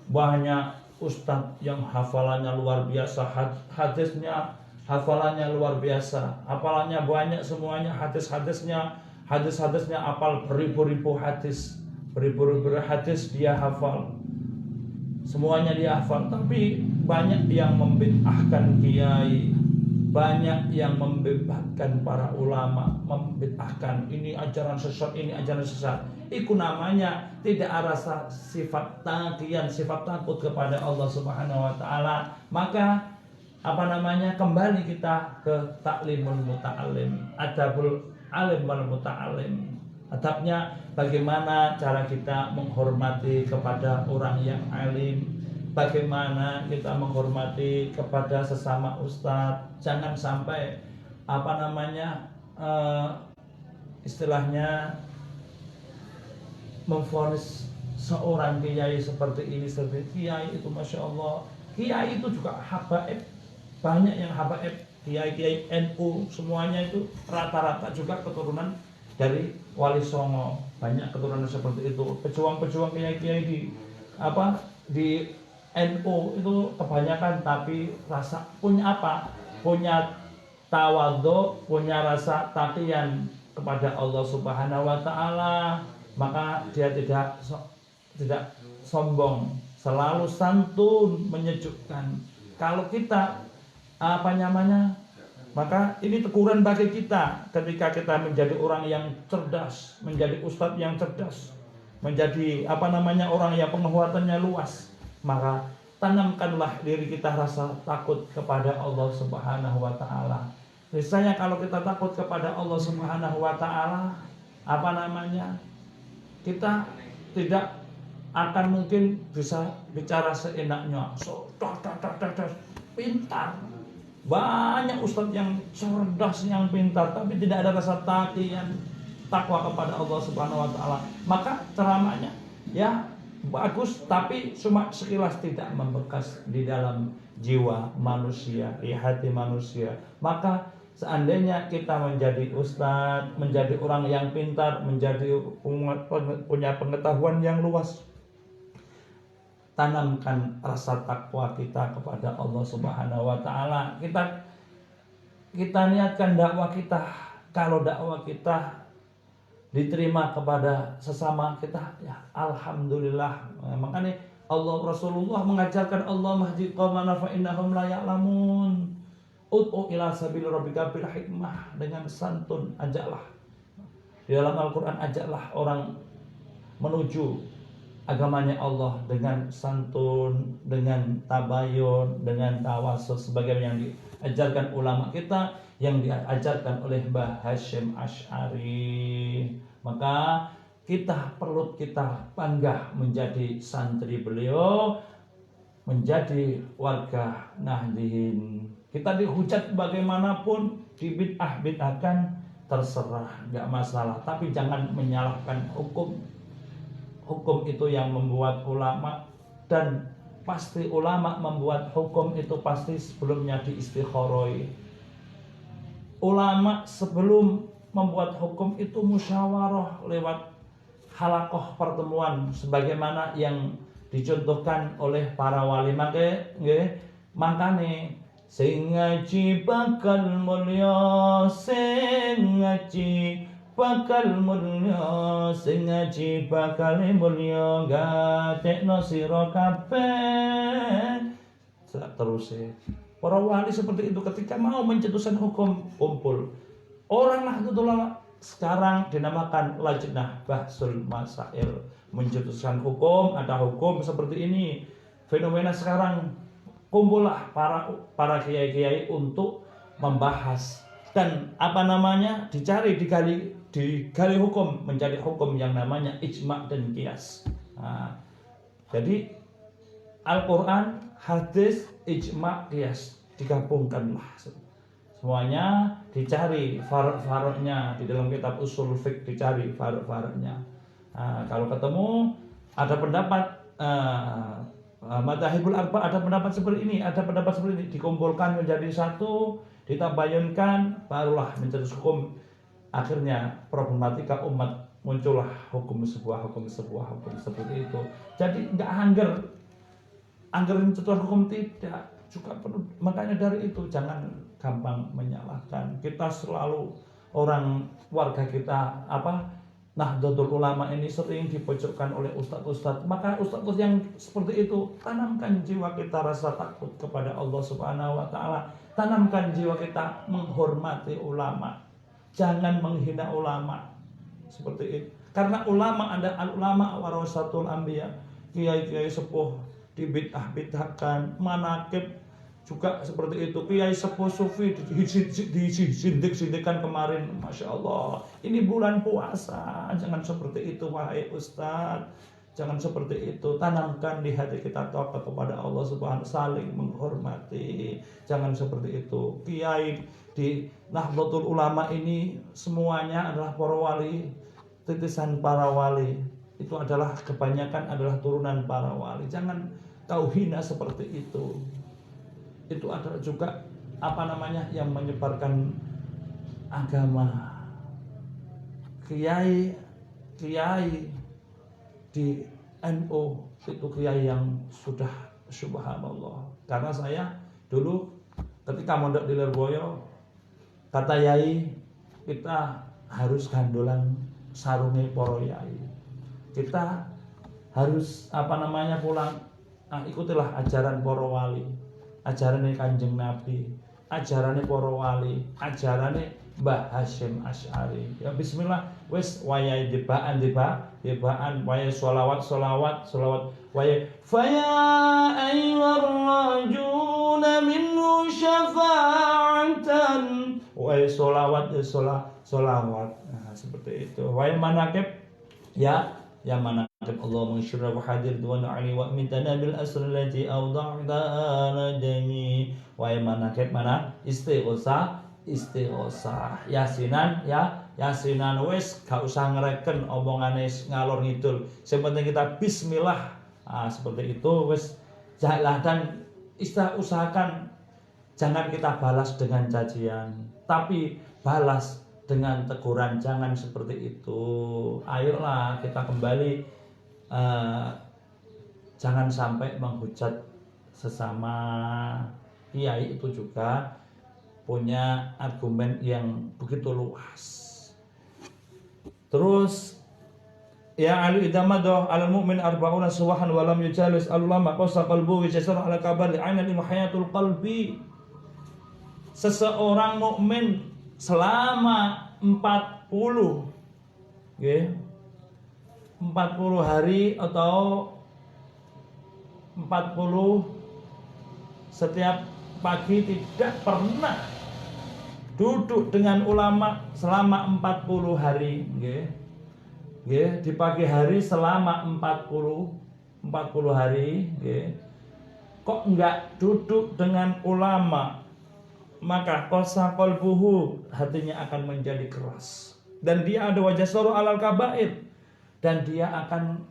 banyak ustadz yang hafalannya luar biasa, hadisnya hafalannya luar biasa, hafalannya banyak semuanya, hadisnya hafal beribu-ribu hadis dia hafal, semuanya dia hafal, tapi banyak yang membid'ahkan kiai, banyak yang membebaskan para ulama, membid'ahkan ini ajaran sesat, ini ajaran sesat. Itu namanya tidak ada rasa sifat taqiyan, sifat takut kepada Allah Subhanahu wa taala. Maka kembali kita ke taklimul muta'alim, adabul alim wal muta'alim. Adabnya bagaimana cara kita menghormati kepada orang yang alim, bagaimana kita menghormati kepada sesama ustadz. Jangan sampai istilahnya memvonis seorang kiai seperti ini, seperti kiai itu Masya Allah. Kiai itu juga habaib, banyak yang habaib, kiai-kiai NU semuanya itu rata-rata juga keturunan dari Wali Songo, banyak keturunan seperti itu. Pejuang-pejuang kiai-kiai di NU itu kebanyakan, tapi rasa punya apa? Punya tawadhu, punya rasa taqiyan kepada Allah Subhanahu wa taala, maka dia tidak sombong, selalu santun, menyejukkan. Kalau kita maka ini teguran bagi kita ketika kita menjadi orang yang cerdas, menjadi ustadz yang cerdas, menjadi orang yang penguatannya luas, maka tanamkanlah diri kita rasa takut kepada Allah Subhanahu wa taala. Misalnya kalau kita takut kepada Allah Subhanahu wa taala, kita tidak akan mungkin bisa bicara seenaknya, pintar. Banyak ustadz yang cerdas, yang pintar, tapi tidak ada rasa takwa kepada Allah Subhanahu wa taala. Maka ceramahnya ya bagus, tapi cuma sekilas, tidak membekas di dalam jiwa manusia, di hati manusia. Maka seandainya kita menjadi ustadz, menjadi orang yang pintar, menjadi punya pengetahuan yang luas, tanamkan rasa takwa kita kepada Allah Subhanahu wa taala. Kita niatkan dakwah kita. Kalau dakwah kita diterima kepada sesama kita, ya alhamdulillah. Makanya Rasulullah mengajarkan, Allah mahdi qaumana fa innahum la ya'lamun. Ud'u ila sabil rabbika bil hikmah, dengan santun ajaklah. Di dalam Al-Qur'an ajaklah orang menuju agamanya Allah dengan santun, dengan tabayun, dengan tawasul, sebagaimana yang diajarkan ulama kita, yang diajarkan oleh Mbah Hasyim Asy'ari. Maka kita bangga menjadi santri beliau, menjadi warga Nahdliyin. Kita dihujat bagaimanapun, dibid'ah-bid'ahkan, terserah, nggak masalah, tapi jangan menyalahkan hukum. Hukum itu yang membuat ulama, dan pasti ulama membuat hukum itu pasti sebelumnya diistikharoi. Ulama sebelum membuat hukum itu musyawarah lewat halaqah pertemuan, sebagaimana yang dicontohkan oleh para wali. Makane sing ngaji bakal mulya, sing ngaji bakal mulya, sing ngaji bakal mulya, gatekno sira kabeh. Terus para wali seperti itu ketika mau mencetuskan hukum kumpul. Orang Nahdlatul Ulama sekarang dinamakan Lajnah Bahsul Masail, mencetuskan hukum, ada hukum seperti ini. Fenomena sekarang, kumpullah para kiai-kiai untuk membahas dan digali hukum, menjadi hukum yang namanya ijma' dan qiyas. Jadi Al-Quran, hadis, ijma', qiyas digabungkanlah. Semuanya dicari faruk-faruknya di dalam kitab usul fiqh, dicari faruk-faruknya. Kalau ketemu ada pendapat Madzhabul Arba', ada pendapat seperti ini, ada pendapat seperti ini, dikumpulkan menjadi satu, ditabayunkan, barulah menjadi hukum. Akhirnya problematika umat, muncullah hukum sebuah seperti itu. Jadi nggak anggaran mencetuskan hukum, tidak juga perlu. Makanya dari itu jangan gampang menyalahkan. Kita selalu, warga kita Nahdlatul Ulama ini sering dipojokkan oleh ustadz-ustadz. Maka ustadz yang seperti itu, tanamkan jiwa kita rasa takut kepada Allah Subhanahu wa taala. Tanamkan jiwa kita menghormati ulama. Jangan menghina ulama. Seperti itu. Karena ulama ada al-ulama warasatul anbiya. Kiai-kiai sepuh dibid'ah-bid'ahkan, manaqib juga seperti itu. Kiai sepuh sufi disindik-sindikkan kemarin. Masya Allah, ini bulan puasa, jangan seperti itu wahai ustadz. Jangan seperti itu. Tanamkan di hati kita takut kepada Allah Subhanahu, saling menghormati. Jangan seperti itu. Kiai di Nahdlatul Ulama ini semuanya adalah para wali, titisan para wali. itu adalah kebanyakan adalah turunan para wali. Jangan kau hina seperti itu. Itu adalah juga yang menyebarkan agama. Kiai di NU itu kiai yang sudah subhanallah. Karena saya dulu ketika mondok di Lirboyo, kata yai, kita harus gandolan sarungi poro yai. Kita harus pulang, ikutilah ajaran poro wali, ajarannya Kanjeng Nabi, ajarannya poro wali, ajarannya Mbah Hasyim Asy'ari. Ya bismillah, wis wayahe debaan, wayahe sholawat, wayahe fa ya ayyuhar rajuna minhu syafa'atan, wayahe sholawat ya sholawat. Nah, seperti itu. Wayahe manaqib ya manaqib Allahumma syurra wa hadir duwan ali wa mintana bil asr allati awda'na dami. Wayahe manaqib mana istighosah yasinan wis gak usah ngereken omongane ngalor ngidul, yang penting kita bismillah. Seperti itu wis jalan. Dan usahakan jangan kita balas dengan cacian, tapi balas dengan teguran. Jangan seperti itu. Ayolah kita kembali, jangan sampai menghujat sesama. Kiai itu juga punya argumen yang begitu luas. Terus ya Ali idamadoh al mu'min arba'una suwahan walam yujalis allama qasa qalbu wa jasar ala kabar li'aina hayatul qalbi. Seseorang mukmin selama 40 hari atau 40 setiap pagi tidak pernah duduk dengan ulama selama 40 hari, di pagi hari selama 40 hari, kok enggak duduk dengan ulama, maka qasa qalbuhu, hatinya akan menjadi keras, dan dia ada wajah soro alal kabair, dan dia akan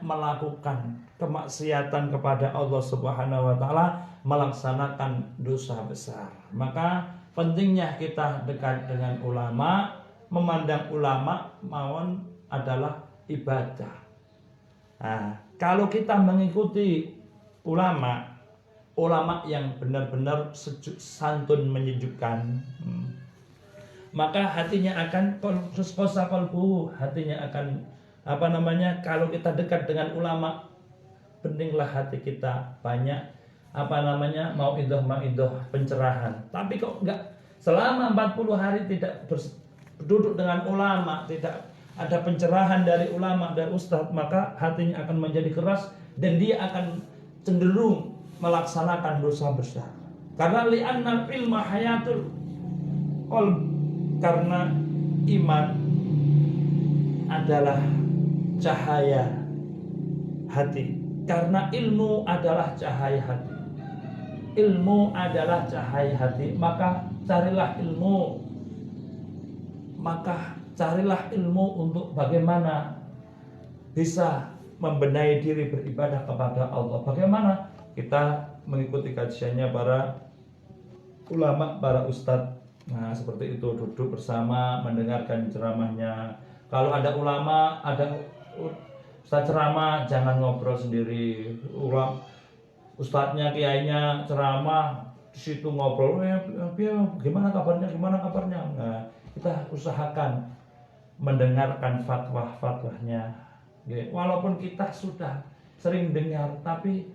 melakukan kemaksiatan kepada Allah Subhanahu wa taala, melaksanakan dosa besar. Maka pentingnya kita dekat dengan ulama, memandang ulama mawon adalah ibadah. Nah, kalau kita mengikuti ulama yang benar-benar sejuk, santun, menyejukkan, maka hatinya akan qasa qalbuhu, hatinya akan kalau kita dekat dengan ulama, pentinglah hati kita banyak mauidhah pencerahan. Tapi kok enggak selama 40 hari tidak duduk dengan ulama, tidak ada pencerahan dari ulama, dari ustadz, maka hatinya akan menjadi keras dan dia akan cenderung melaksanakan dosa besar. Karena li'annal ilma hayatul qalb, karena iman adalah cahaya hati. Karena ilmu adalah cahaya hati. Ilmu adalah cahaya hati, maka carilah ilmu untuk bagaimana bisa membenahi diri beribadah kepada Allah. Bagaimana kita mengikuti kajiannya para ulama, para ustadz. Nah, seperti itu, duduk bersama, mendengarkan ceramahnya. Kalau ada ulama, ada ustadz ceramah, jangan ngobrol sendiri. Ustadznya, kiainya ceramah, di situ ngobrol, gimana kabarnya. Nah, kita usahakan mendengarkan fatwahnya. Walaupun kita sudah sering dengar, tapi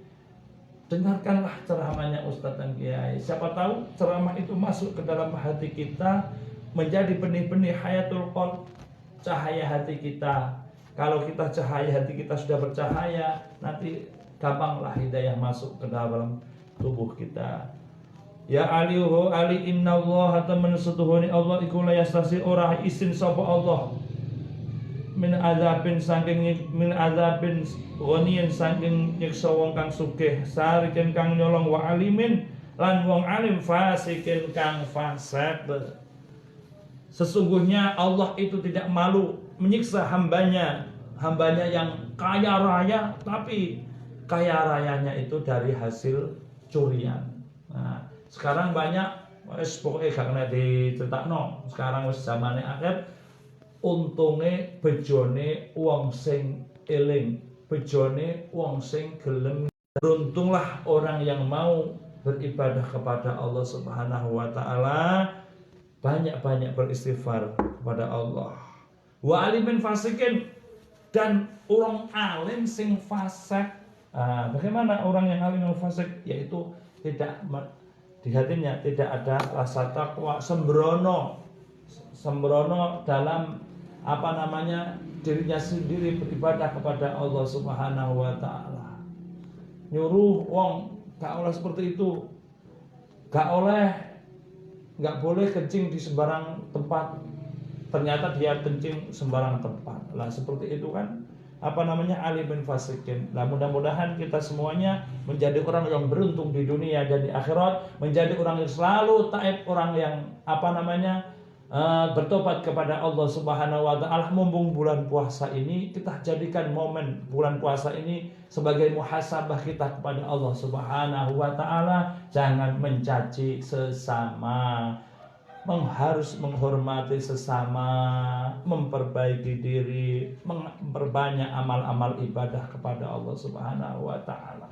dengarkanlah ceramahnya ustadz dan kiai. Siapa tahu ceramah itu masuk ke dalam hati kita, menjadi benih-benih hayatul qalb, cahaya hati kita. Kalau kita cahaya hati kita sudah bercahaya, nanti gampanglah hidayah masuk ke dalam tubuh kita. Ya alihu ali innallaha taman sutuhuni Allah iku la yastasi ora isin sapa Allah min azabin ghaniyin saking nyiksa wong kang sugih, sarikin kang nyolong, wa alimin lan wong alim, fasikin kang fasik. Sesungguhnya Allah itu tidak malu menyiksa hambanya hambanya yang kaya raya, tapi kaya rayanya itu dari hasil curian. Nah, sekarang banyak wis pokoke gak kena diceritakno. Sekarang wis zamane akhir, untunge bejone wong sing eling, bejone wong sing gelem. Beruntunglah orang yang mau beribadah kepada Allah Subhanahu wa taala, banyak-banyak beristighfar kepada Allah. Wa alimin fasikin, dan orang alim sing fasik. Bagaimana orang yang alim yang fasik? Yaitu tidak di hatinya tidak ada rasa takwa, sembrono dalam dirinya sendiri beribadah kepada Allah Subhanahu wa taala. Nyuruh wong gak oleh seperti itu. Gak boleh kencing di sembarang tempat. Ternyata dia kencing sembarang tempat. Lah seperti itu kan alimin fasikin. Nah, mudah-mudahan kita semuanya menjadi orang yang beruntung di dunia dan di akhirat, menjadi orang yang selalu taat, orang yang bertobat kepada Allah Subhanahu wa taala. Mumpung bulan puasa ini, kita jadikan momen bulan puasa ini sebagai muhasabah kita kepada Allah Subhanahu wa taala. Jangan mencaci sesama, harus menghormati sesama, memperbaiki diri, memperbanyak amal-amal ibadah kepada Allah Subhanahu wa taala.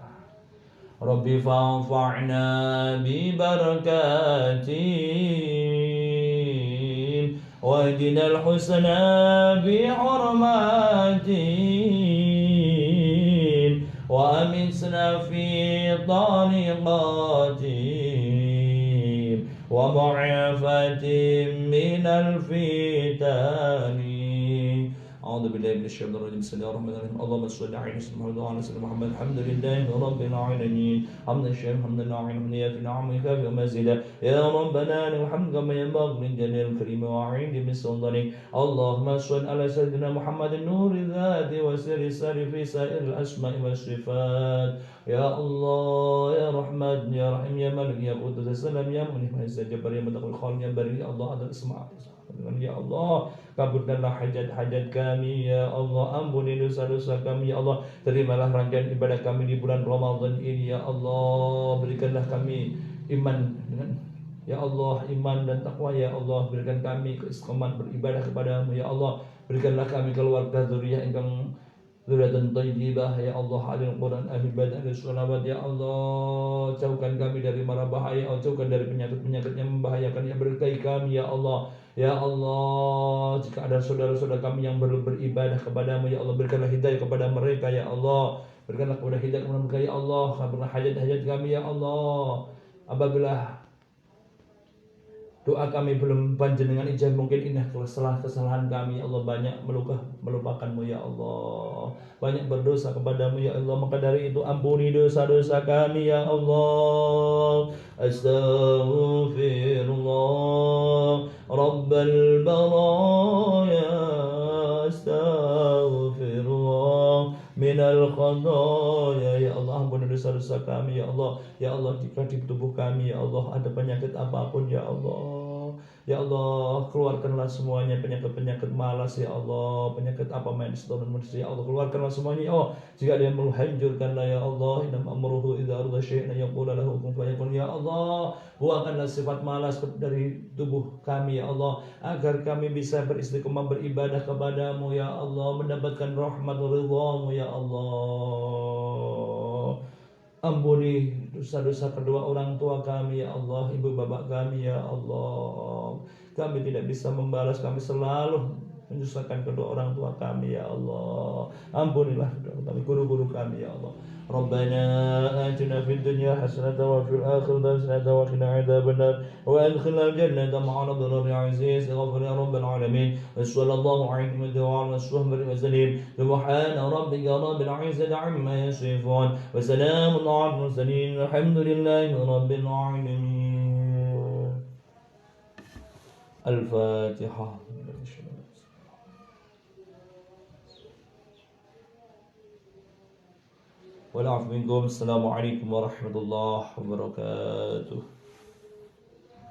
Rabbi fa'fa'na bi barakatin wahdina al-husna bi hurmatin wa amitsna fi tariqatin wa mu'afatin minal fitani. أعوذ بالله من الشيطان الرجيم. بسم الله الرحمن الرحيم. اللهم صل على سيدنا محمد. الحمد لله رب العالمين. حمدا شيئا حمدا ناعما حمدا يافي نعمك ومزيدا. يا ربنا الحمد كما ينبغي للجلال الكريم وعين بسلطانه. اللهم صل على سيدنا محمد نور الذات وسر السر في سائر الأسماء والصفات. يا الله يا رحمن يا رحيم يا مالك يا قدوس السلام يا مغني يا جبار يا متقي الخالق يا بري. يا الله ada asma. Ya Allah, kabulkanlah hajat-hajat kami ya Allah, ampuni dosa-dosa kami ya Allah, terimalah rangkaian ibadah kami di bulan Ramadan ini ya Allah, berikanlah kami iman dengan ya Allah, iman dan takwa ya Allah, berikan kami keistiqomahan beribadah kepadamu ya Allah, berikanlah kami keluarga zuriyah ingkang Zuriyatan thayyibah ya Allah, alil Quran ahli badan ahli sholawat ya Allah, jauhkan kami dari mara bahaya, jauhkan dari penyakit-penyakit yang membahayakan, yang berkait kami ya Allah. Ya Allah, jika ada saudara-saudara kami yang beribadah kepadamu ya Allah, berikanlah hidayah kepada mereka ya Allah, berikanlah kepada hidayah kepada mereka ya Allah, kabulkanlah hajat-hajat kami ya Allah. Apabila doa kami belum panjenengan ijabah, mungkin ini kesalahan kami ya Allah, banyak melupakanmu ya Allah, banyak berdosa kepadamu ya Allah, maka dari itu ampuni dosa-dosa kami ya Allah. Astaghfirullah Rabbal baraya, astaghfirullah minal khadaya ya Allah, ampuni dosa-dosa kami ya Allah. Ya Allah, jika di tubuh kami ya Allah ada penyakit apapun ya Allah, ya Allah, keluarkanlah semuanya, penyakit-penyakit malas ya Allah, penyakit apa main seluruh manusia ya Allah, keluarkanlah semuanya ya Allah. Jika ada yang menghancurkanlah ya Allah, inam amruhu idza arada syai'an yaqulu lahu kun fayakun ya Allah, buangkanlah sifat malas dari tubuh kami ya Allah, agar kami bisa beristiqomah beribadah kepadamu ya Allah, mendapatkan rahmat ridhamu ya Allah. Ampuni dosa-dosa kedua orang tua kami ya Allah, ibu bapak kami ya Allah. Kami tidak bisa membalas, kami selalu menyusahkan kedua orang tua kami ya Allah. Ampunilah kami, guru-guru kami ya Allah. Rabbana atina fid dunya hasanatan wa fil akhirati hasanatan wa qina adzabannar wa adkhilna jannata ma'al abrar aziz ghafir ya rabbal alamin. Wa sallallahu alaihi wa ala sahbihi wa sallim. Subhana rabbika rabbil izzati amma yasifun wa salamun alal mursalin walhamdulillahi rabbil alamin. Al-Fatihah. والعفو منكم. السلام عليكم ورحمة الله وبركاته.